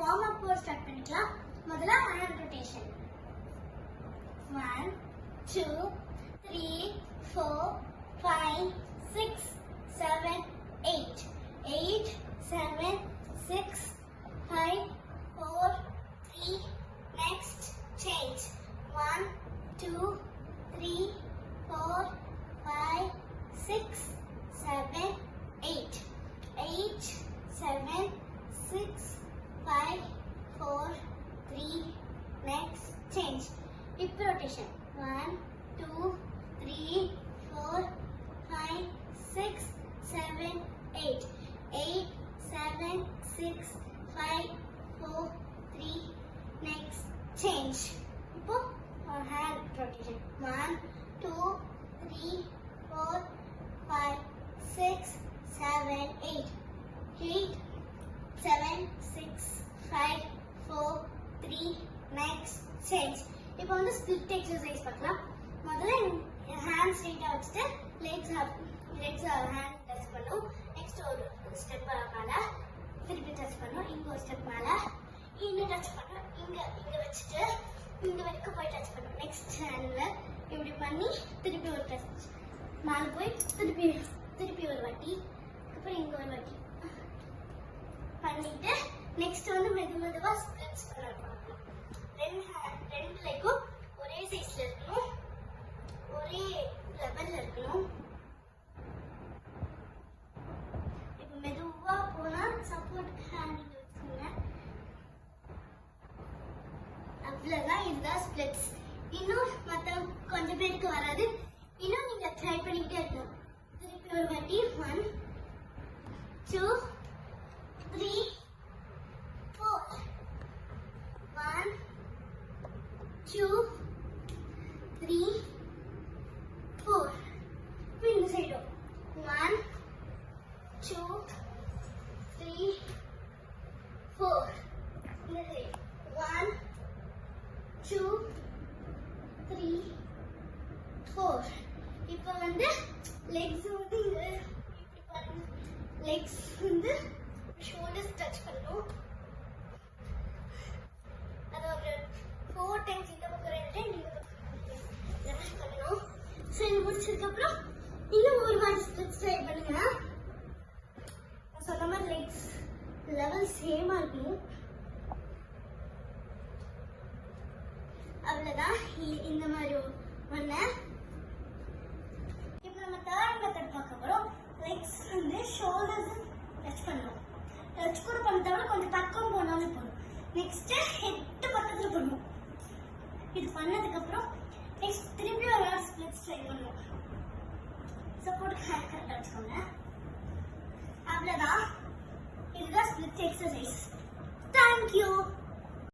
Warm up போர் start பண்ணிக்கலாம். முதல்ல hand rotation. 1 2 3 4 5 6 7 8 8 7 6 5 4 3 next change 1 2 3 4 5 6 7 8 8 7 6 5 4 3 next change. Hip rotation 1 2 3 4 5 6 7 8 8 7 6 5 4 3 next change. இப்போ hand rotation 1 2 3 4 5 6 7 8 8 7 6 5 4 3 next change. இப்போ வந்து split exercise பார்க்கலாம். முதல்ல hand straight வச்சிட்டு legs hand touch பண்ணும். next ஒரு step மேல திருப்பி touch பண்ணும். இங்க ஒரு step மேல இன்னும் touch பண்ணும். இங்க வச்சிட்டு இங்க வரைக்கும் போய் touch பண்ணும். next handல இப்படி பண்ணி திருப்பி ஒரு touch மேல போய் திருப்பி ஒரு வாட்டி அப்புறம் இங்க ஒரு வாட்டி பண்ணிட்டு next வந்து மெதுவா splits பண்ணலாம். ரெண்டு லெக்கும் ஒரே சைஸ்ல இருக்கணும், ஒரே லெவல்ல இருக்கணும். இப்போ மெதுவா போனா சப்போர்ட் ஹேண்ட் வச்சுக்கோங்க. அவ்வளவுதான், இதுதான் ஸ்பிளிட்ஸ். இன்னும் மத்த கொஞ்சம் பேருக்கு வராது. இன்னும் நீங்க ட்ரை பண்ணிக்கிட்டே இருக்கணும். திருப்பி ஒரு வாட்டி 1 2 3 4 1 2 3 4 இந்த சைடு 1 2 3 4 இந்த சைடு 1 2 3 4. இப்போ வந்து லெக்ஸ் வந்து இங்க இப்படி பாருங்க. லெக்ஸ் வந்து ஷோல்டர்ஸ் டச் பண்ணணும். அது ஒரு 4 டைம்ஸ் இந்த பக்கம் 2 டைம் இந்த பக்கம் டச் பண்ணணும். சோ இது முடிச்சதுக்கு அப்புறம் இன்னும் ஒரு வாட்டி ஸ்ப்ளிட்ஸ் ட்ரை பண்ணுங்க. நான் சொன்ன மாதிரி லெக்ஸ் லெவல் சேமா இருக்கணும். அவ்வளவுதான், இந்த மாதிரி ஒண்ணு. இப்போ நம்ம தேர்ட் மெத்தட் பார்க்க போறோம். லெக்ஸ் வந்து ஷோல்டர்ஸ் டச் பண்ணணும். டச் கூட பண்ண தவிர கொஞ்சம் பக்கம் போனாலும் போதும். நெக்ஸ்ட் ஹெட் பக்கத்துல பண்ணுவோம். இது பண்ணதுக்கு அப்புறம் நெக்ஸ்ட் திருப்பி ஒரு வாட்டி ஸ்ப்ளிட்ஸ் ட்ரை பண்ணுவோம். சப்போர்ட் ஹேண்ட் கரெக்டா வச்சுக்கோங்க. அவ்வளவுதான், இதுதான் ஸ்ப்ளிட்ஸ் எக்ஸசைஸ். தேங்க்யூ.